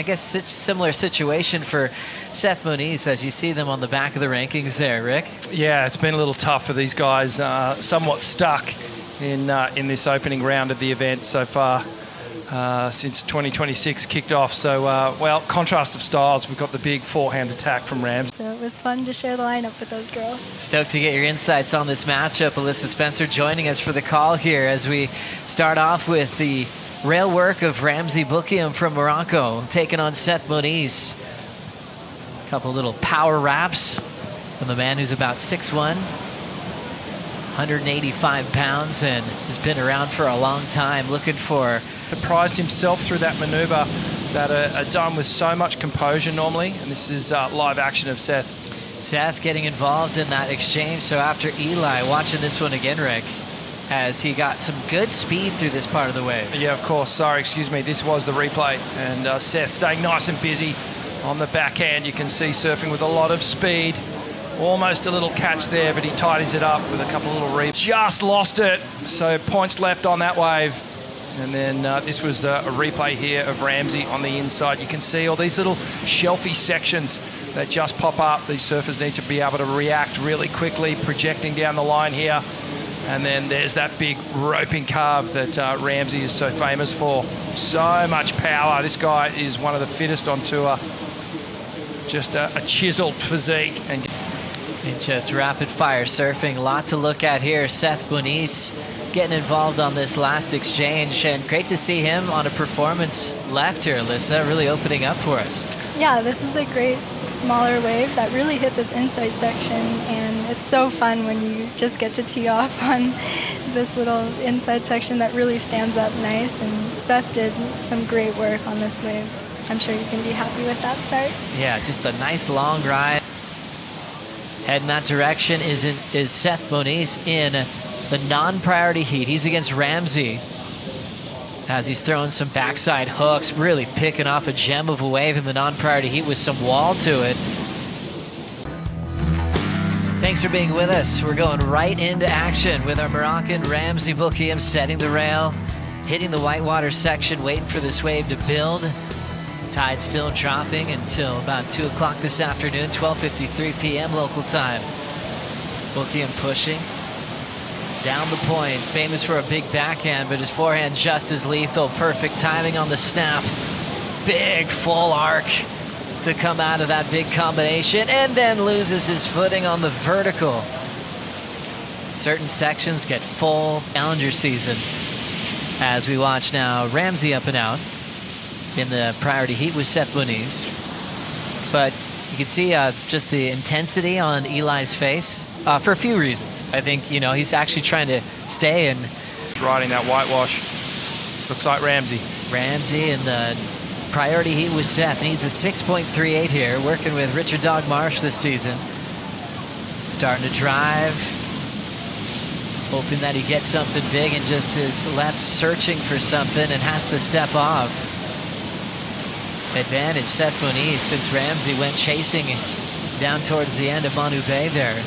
I guess similar situation for Seth Moniz as you see them on the back of the rankings there, Rick. Yeah, it's been a little tough for these guys, somewhat stuck in this opening round of the event so far. Since 2026 kicked off. So, well, contrast of styles. We've got the big forehand attack from Ramzi. So it was fun to share the lineup with those girls. Stoked to get your insights on this matchup. Alyssa Spencer joining us for the call here as we start off with the rail work of Ramzi Boukhiam from Morocco taking on Seth Moniz. A couple little power wraps from the man who's about 6'1", 185 pounds, and has been around for a long time, looking for... Surprised himself through that maneuver that are done with so much composure normally, and this is live action of Seth. Seth getting involved in that exchange. So after Eli, watching this one again, Rick, as he got some good speed through this part of the wave. Yeah, of course. Sorry, excuse me. This was the replay, and Seth staying nice and busy on the backhand. You can see surfing with a lot of speed. Almost a little catch there, but he tidies it up with a couple of little reads. Just lost it, so points left on that wave. And then this was a replay here of Ramzi on the inside. You can see all these little shelfy sections that just pop up. These surfers need to be able to react really quickly, projecting down the line here. And then there's that big roping carve that Ramzi is so famous for. So much power. This guy is one of the fittest on tour. Just a chiseled physique. And just rapid fire surfing. A lot to look at here. Seth Moniz getting involved on this last exchange, and great to see him on a performance left here, Alyssa, really opening up for us. Yeah, this was a great smaller wave that really hit this inside section, and it's so fun when you just get to tee off on this little inside section that really stands up nice, and Seth did some great work on this wave. I'm sure he's going to be happy with that start. Yeah, just a nice long ride. Heading that direction is Seth Moniz in the non-priority heat. He's against Ramzi as he's throwing some backside hooks, really picking off a gem of a wave in the non-priority heat with some wall to it. Thanks for being with us. We're going right into action with our Moroccan Ramzi Boukhiam setting the rail, hitting the whitewater section, waiting for this wave to build. Tide still dropping until about 2 o'clock this afternoon, 12:53 p.m. local time. Boukhiam pushing down the point, famous for a big backhand, but his forehand just as lethal. Perfect timing on the snap. Big full arc to come out of that big combination, and then loses his footing on the vertical. Certain sections get full calendar season. As we watch now, Ramzi up and out in the priority heat with Seth Moniz. But you can see just the intensity on Eli's face. For a few reasons. I think, he's actually trying to stay and... riding that whitewash. This looks like Ramzi. Ramzi in the priority heat with Seth. Needs a 6.38 here, working with Richard Dog Marsh this season. Starting to drive. Hoping that he gets something big, and just is left searching for something and has to step off. Advantage Seth Moniz since Ramzi went chasing down towards the end of Manu Bay there.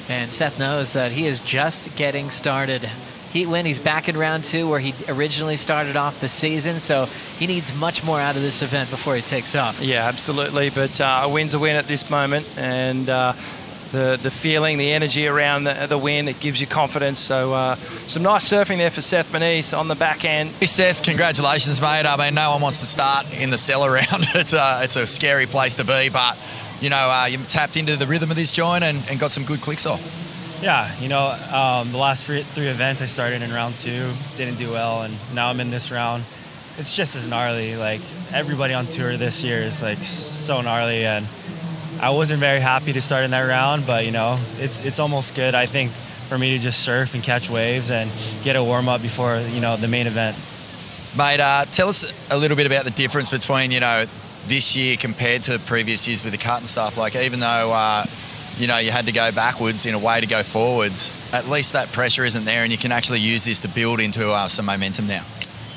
And Seth knows that he is just getting started. Heat win, he's back in round 2 where he originally started off the season, so he needs much more out of this event before he takes off. Yeah, absolutely, but a win's a win at this moment, and the feeling, the energy around the win, it gives you confidence. So some nice surfing there for Seth Moniz on the back end. Hey Seth, congratulations, mate. I mean, no one wants to start in the cellar round. It's a scary place to be, but you tapped into the rhythm of this joint and got some good clicks off. Yeah, the last three events I started in round 2, didn't do well, and now I'm in this round. It's just as gnarly. Like, everybody on tour this year is like so gnarly, and I wasn't very happy to start in that round, but it's almost good, I think, for me to just surf and catch waves and get a warm up before the main event. Mate, tell us a little bit about the difference between this year compared to the previous years with the cut and stuff. Like, even though you had to go backwards in a way to go forwards, at least that pressure isn't there, and you can actually use this to build into some momentum now.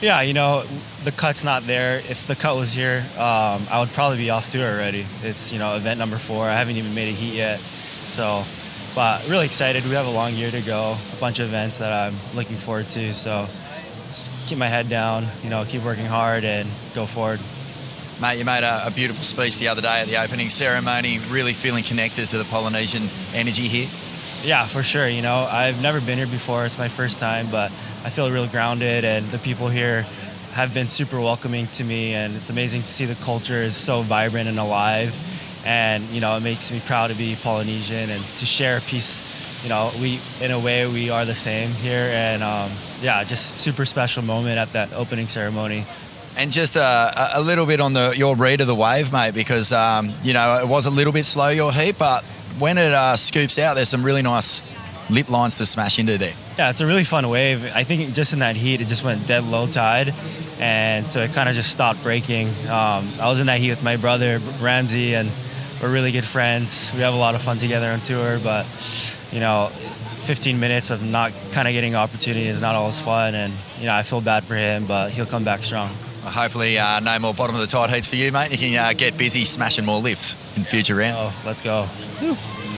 Yeah, the cut's not there. If the cut was here, I would probably be off tour already. It's, event number 4. I haven't even made a heat yet. So, but really excited. We have a long year to go, a bunch of events that I'm looking forward to. So just keep my head down, keep working hard and go forward. Mate, you made a beautiful speech the other day at the opening ceremony, really feeling connected to the Polynesian energy here. Yeah, for sure. You know, I've never been here before. It's my first time, but I feel real grounded, and the people here have been super welcoming to me, and it's amazing to see the culture is so vibrant and alive. And, you know, it makes me proud to be Polynesian and to share a piece. You know, in a way, we are the same here. And, yeah, just super special moment at that opening ceremony. And just a little bit on your read of the wave, mate, because, you know, it was a little bit slow, your heat, but when it scoops out, there's some really nice lip lines to smash into there. Yeah, it's a really fun wave. I think just in that heat, it just went dead low tide, and so it kind of just stopped breaking. I was in that heat with my brother, Ramzi, and we're really good friends. We have a lot of fun together on tour, but, you know, 15 minutes of not kind of getting opportunity is not always fun, and, you know, I feel bad for him, but he'll come back strong. Hopefully no more bottom of the tide heats for you, mate. You can get busy smashing more lips in future rounds. Oh, let's go. Woo.